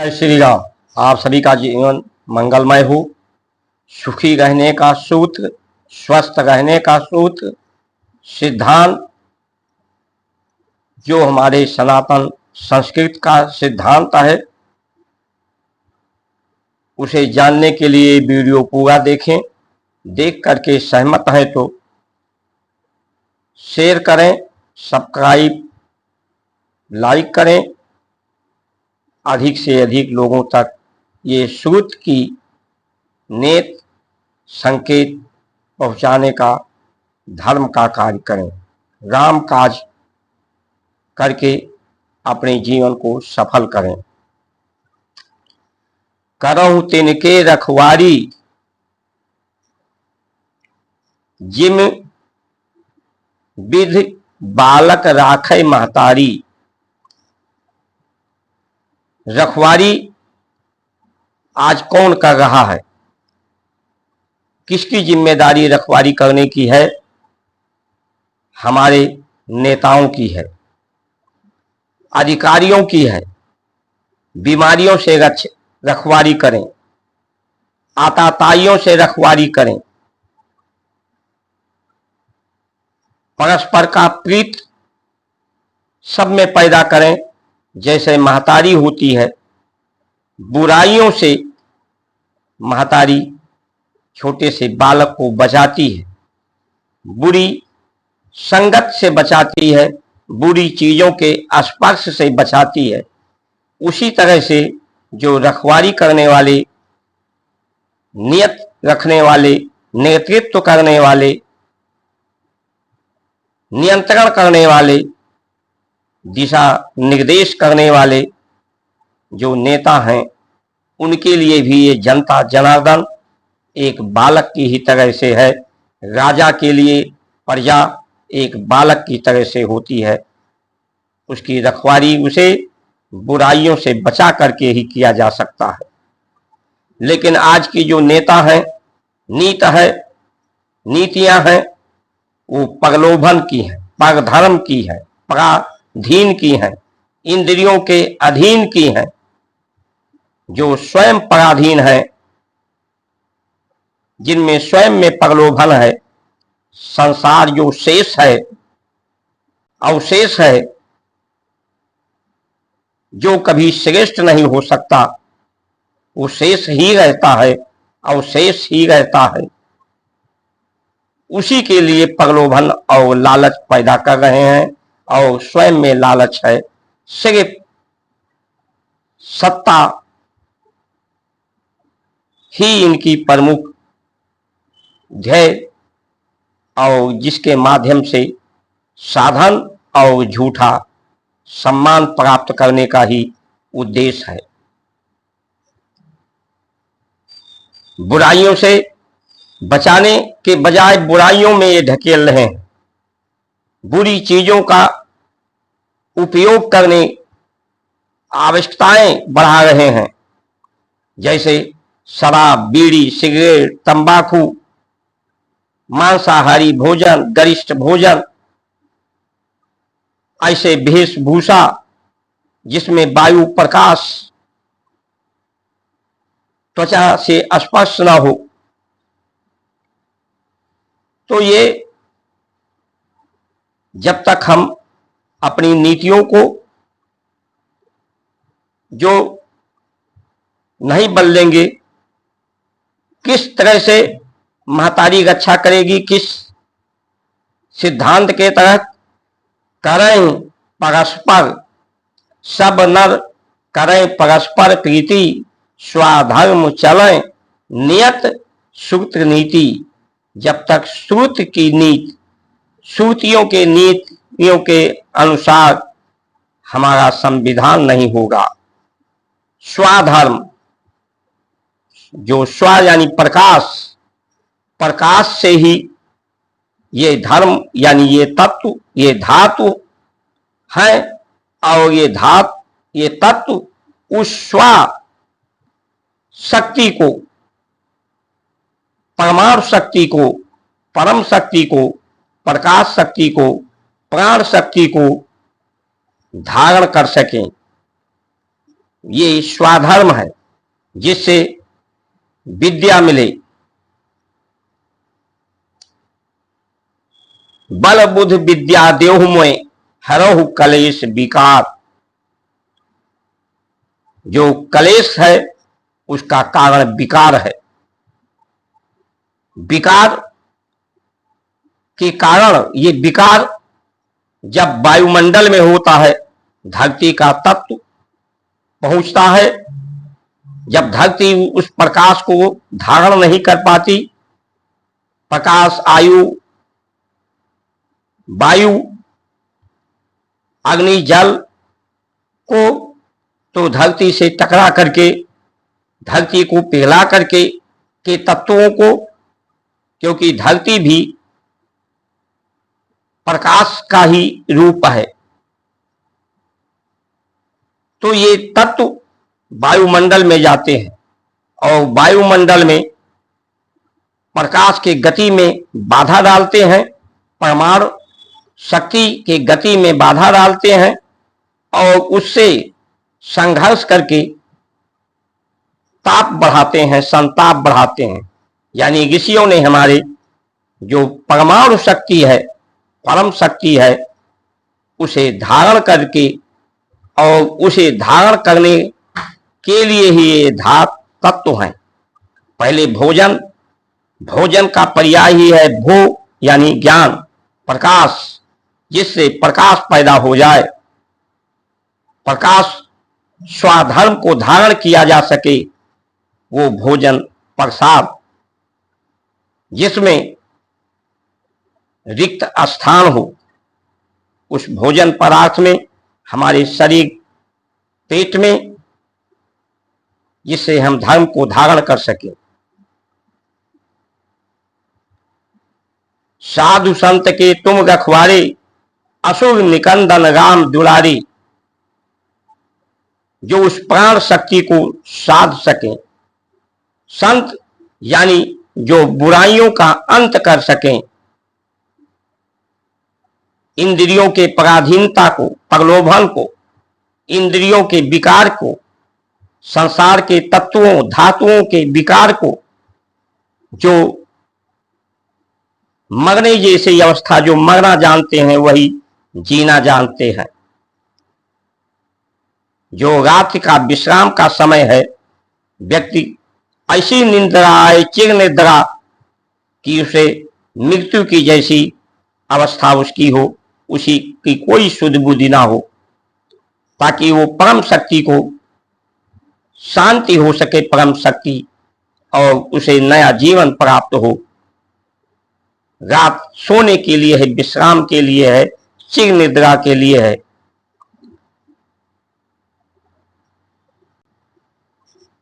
जय श्री राम। आप सभी का जीवन मंगलमय हो। सुखी रहने का सूत्र, स्वस्थ रहने का सूत्र, सिद्धांत जो हमारे सनातन संस्कृत का सिद्धांत है, उसे जानने के लिए वीडियो पूरा देखें। देख करके सहमत है तो शेयर करें, सब्सक्राइब, लाइक करें। अधिक से अधिक लोगों तक ये सूत्र की नेत संकेत पहुंचाने का, धर्म का कार्य करें। राम काज करके अपने जीवन को सफल करें। करहु तिनके रखवारी, जिम विधि बालक राखे महतारी। रखवारी आज कौन कर रहा है? किसकी जिम्मेदारी रखवारी करने की है? हमारे नेताओं की है, अधिकारियों की है। बीमारियों से रखवारी करें, आताताइयों से रखवारी करें, परस्पर का प्रीत सब में पैदा करें। जैसे महतारी होती है, बुराइयों से महतारी छोटे से बालक को बचाती है, बुरी संगत से बचाती है, बुरी चीजों के स्पर्श से बचाती है। उसी तरह से जो रखवारी करने वाले, नियत रखने वाले, नेतृत्व करने वाले, नियंत्रण करने वाले, दिशा निर्देश करने वाले जो नेता हैं, उनके लिए भी ये जनता जनार्दन एक बालक की ही तरह से है। राजा के लिए प्रजा एक बालक की तरह से होती है। उसकी रखवारी उसे बुराइयों से बचा करके ही किया जा सकता है। लेकिन आज की जो नेता हैं, नीत है, नीतियां हैं, वो प्रलोभन की हैं, परधर्म की है, पराधीन की हैं, इंद्रियों के अधीन की हैं। जो स्वयं पराधीन है, जिनमें स्वयं में प्रलोभन है, संसार जो शेष है, अवशेष है, जो कभी श्रेष्ठ नहीं हो सकता, वो शेष ही रहता है, अवशेष ही रहता है। उसी के लिए प्रलोभन और लालच पैदा कर रहे हैं। और स्वयं में लालच है, सिर्फ सत्ता ही इनकी प्रमुख ध्येय, और जिसके माध्यम से साधन और झूठा सम्मान प्राप्त करने का ही उद्देश्य है। बुराइयों से बचाने के बजाय बुराइयों में ये ढकेल रहे हैं। बुरी चीजों का उपयोग करने आवश्यकताएं बढ़ा रहे हैं। जैसे शराब, बीड़ी, सिगरेट, तंबाकू, मांसाहारी भोजन, गरिष्ठ भोजन, ऐसे वेशभूषा जिसमें वायु प्रकाश त्वचा से स्पर्श न हो। तो ये जब तक हम अपनी नीतियों को जो नहीं बदलेंगे, किस तरह से महतारी रक्षा करेगी, किस सिद्धांत के तहत करें परस्पर, सब नर करें परस्पर प्रीति, स्वाधर्म चलें नियत सूत्र नीति। जब तक सूत्र की नीति, सूतियों के नीतियों के अनुसार हमारा संविधान नहीं होगा, स्वाधर्म, जो स्व यानी प्रकाश, प्रकाश से ही ये धर्म यानी ये तत्व, ये धातु है, और ये तत्व उस स्व शक्ति को, परमाणु शक्ति को, परम शक्ति को, प्रकाश शक्ति को, प्राण शक्ति को धारण कर सकें। ये स्वाधर्म है जिससे विद्या मिले। बल बुध विद्या देहु में हरहु कलेश विकार। जो कलेश है उसका कारण विकार है। विकार के कारण, ये विकार जब वायुमंडल में होता है, धरती का तत्व पहुंचता है, जब धरती उस प्रकाश को धारण नहीं कर पाती, प्रकाश, आयु, वायु, अग्नि, जल को, तो धरती से टकरा करके, धरती को पिघला करके के तत्वों को, क्योंकि धरती भी प्रकाश का ही रूप है, तो ये तत्व वायुमंडल में जाते हैं और वायुमंडल में प्रकाश के गति में बाधा डालते हैं, परमाणु शक्ति के गति में बाधा डालते हैं और उससे संघर्ष करके ताप बढ़ाते हैं, संताप बढ़ाते हैं। यानी ऋषियों ने हमारे जो परमाणु शक्ति है, परम शक्ति है, उसे धारण करके और उसे धारण करने के लिए ही ये धात तत्व हैं। पहले भोजन, भोजन का पर्याय ही है भो, यानी ज्ञान, प्रकाश, जिससे प्रकाश पैदा हो जाए, प्रकाश स्वाधर्म को धारण किया जा सके, वो भोजन प्रसाद, जिसमें रिक्त स्थान हो, उस भोजन पदार्थ में हमारे शरीर, पेट में, जिससे हम धर्म को धारण कर सके। साधु संत के तुम रखवारे, असुर निकंदन राम दुलारी। जो उस प्राण शक्ति को साध सके, संत यानी जो बुराइयों का अंत कर सकें, इंद्रियों के पराधीनता को, प्रलोभन को, इंद्रियों के विकार को, संसार के तत्वों, धातुओं के विकार को, जो मरने जैसी अवस्था, जो मरना जानते हैं वही जीना जानते हैं। जो रात्रि का विश्राम का समय है, व्यक्ति ऐसी निंद्रा आए, चिर निद्रा, कि उसे मृत्यु की जैसी अवस्था उसकी हो, उसी की कोई शुद्ध बुद्धि ना हो, ताकि वो परम शक्ति को शांति हो सके, परम शक्ति, और उसे नया जीवन प्राप्त हो। रात सोने के लिए है, विश्राम के लिए है, चिर निद्रा के लिए है।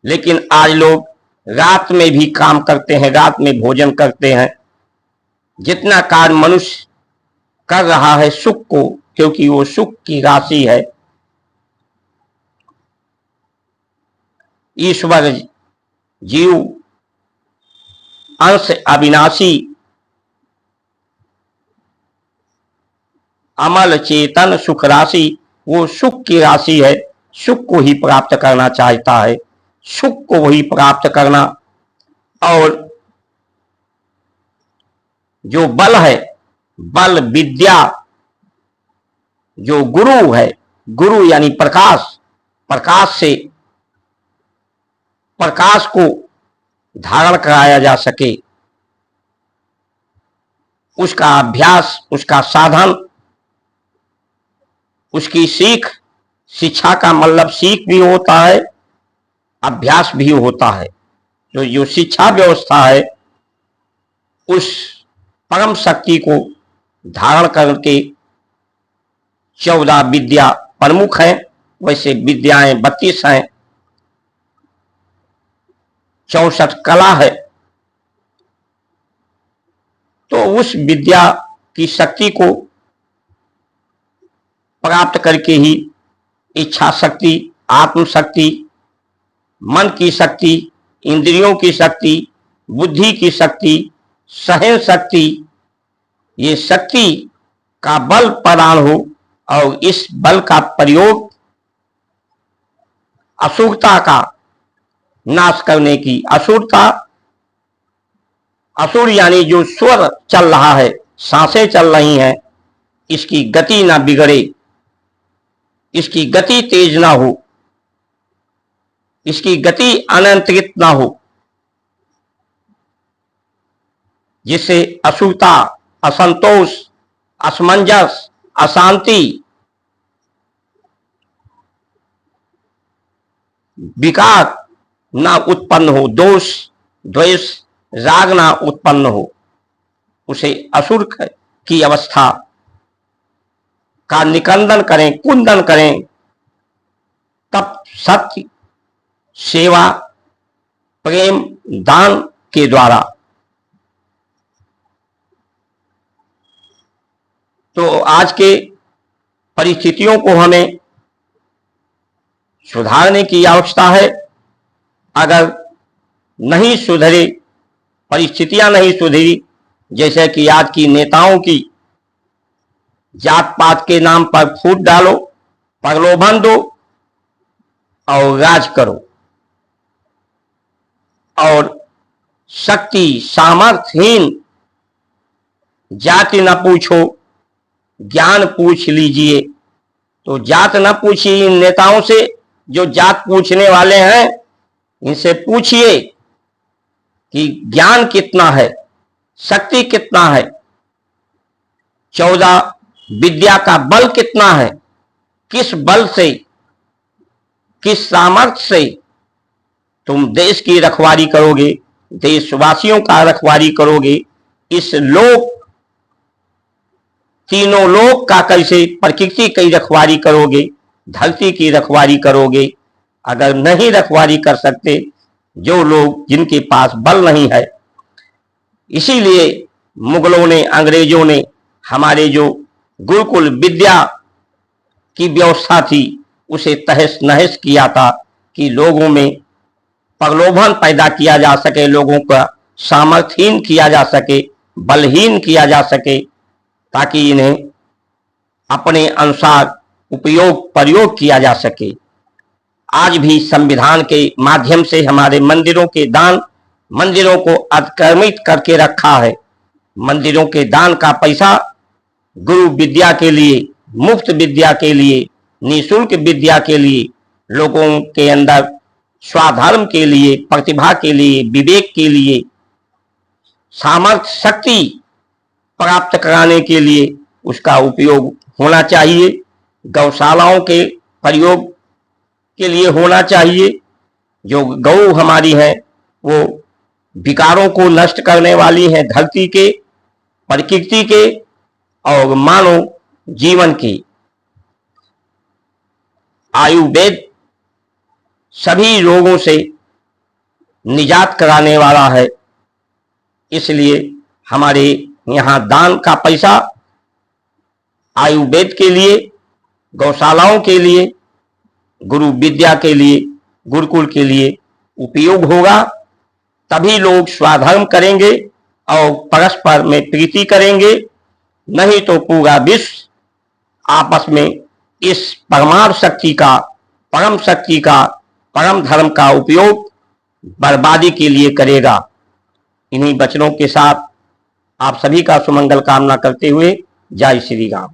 लेकिन आज लोग रात में भी काम करते हैं, रात में भोजन करते हैं। जितना कार्य मनुष्य कर रहा है सुख को, क्योंकि वो सुख की राशि है, ईश्वर जीव अंश अविनाशी अमल चेतन सुख राशि, वो सुख की राशि है, सुख को ही प्राप्त करना चाहता है, सुख को वही प्राप्त करना। और जो बल है, बल विद्या, जो गुरु है, गुरु यानी प्रकाश, प्रकाश से प्रकाश को धारण कराया जा सके, उसका अभ्यास, उसका साधन, उसकी सीख, शिक्षा का मतलब सीख भी होता है, अभ्यास भी होता है। तो जो शिक्षा व्यवस्था है, उस परम शक्ति को धारण करके 14 विद्या प्रमुख हैं, वैसे विद्याएं 32 हैं, 64 कला है। तो उस विद्या की शक्ति को प्राप्त करके ही इच्छा शक्ति, आत्म शक्ति, मन की शक्ति, इंद्रियों की शक्ति, बुद्धि की शक्ति, सहन शक्ति, ये शक्ति का बल प्रदान हो और इस बल का प्रयोग असुरता का नाश करने की। असुरता, असुर यानी जो स्वर चल रहा है, सांसें चल रही हैं, इसकी गति ना बिगड़े, इसकी गति तेज ना हो, इसकी गति अनियंत्रित ना हो, जिससे असुरता, असंतोष, असमंजस, अशांति, विकार ना उत्पन्न हो, दोष, द्वेष, राग ना उत्पन्न हो, उसे असुर की अवस्था का निकंदन करें, कुंदन करें, तब सत्य, सेवा, प्रेम, दान के द्वारा। तो आज के परिस्थितियों को हमें सुधारने की आवश्यकता है। अगर नहीं सुधरे, परिस्थितियां नहीं सुधरी, जैसे कि आज की नेताओं की जात पात के नाम पर फूट डालो, प्रलोभन दो और राज करो, और शक्ति सामर्थ्यहीन, जाति न पूछो ज्ञान पूछ लीजिए। तो जात न पूछिए इन नेताओं से, जो जात पूछने वाले हैं इनसे पूछिए कि ज्ञान कितना है, शक्ति कितना है, 14 विद्या का बल कितना है, किस बल से, किस सामर्थ्य से तुम देश की रखवाली करोगे, देशवासियों का रखवाली करोगे, इस लोक, तीनों लोक का कैसे, प्रकृति की रखवाली करोगे, धरती की रखवाली करोगे। अगर नहीं रखवाली कर सकते जो लोग, जिनके पास बल नहीं है, इसीलिए मुगलों ने, अंग्रेजों ने हमारे जो गुरुकुल विद्या की व्यवस्था थी उसे तहस नहस किया था, कि लोगों में प्रलोभन पैदा किया जा सके, लोगों का सामर्थ्यहीन किया जा सके, बलहीन किया जा सके, ताकि इन्हें अपने अनुसार उपयोग प्रयोग किया जा सके। आज भी संविधान के माध्यम से हमारे मंदिरों के दान, मंदिरों को अतिक्रमित करके रखा है। मंदिरों के दान का पैसा गुरु विद्या के लिए, मुफ्त विद्या के लिए, निःशुल्क विद्या के लिए, लोगों के अंदर स्वाधर्म के लिए, प्रतिभा के लिए, विवेक के लिए, सामर्थ्य, शक्ति प्राप्त कराने के लिए उसका उपयोग होना चाहिए। गौशालाओं के प्रयोग के लिए होना चाहिए। जो गौ हमारी है वो विकारों को नष्ट करने वाली है, धरती के, प्रकृति के और मानव जीवन की। आयुर्वेद सभी रोगों से निजात कराने वाला है, इसलिए हमारे यहाँ दान का पैसा आयुर्वेद के लिए, गौशालाओं के लिए, गुरु विद्या के लिए, गुरुकुल के लिए उपयोग होगा। तभी लोग स्वाधर्म करेंगे और परस्पर में प्रीति करेंगे। नहीं तो पूरा विश्व आपस में इस परमाणु शक्ति का, परम शक्ति का, परम धर्म का उपयोग बर्बादी के लिए करेगा। इन्हीं वचनों के साथ आप सभी का सुमंगल कामना करते हुए जय श्री राम।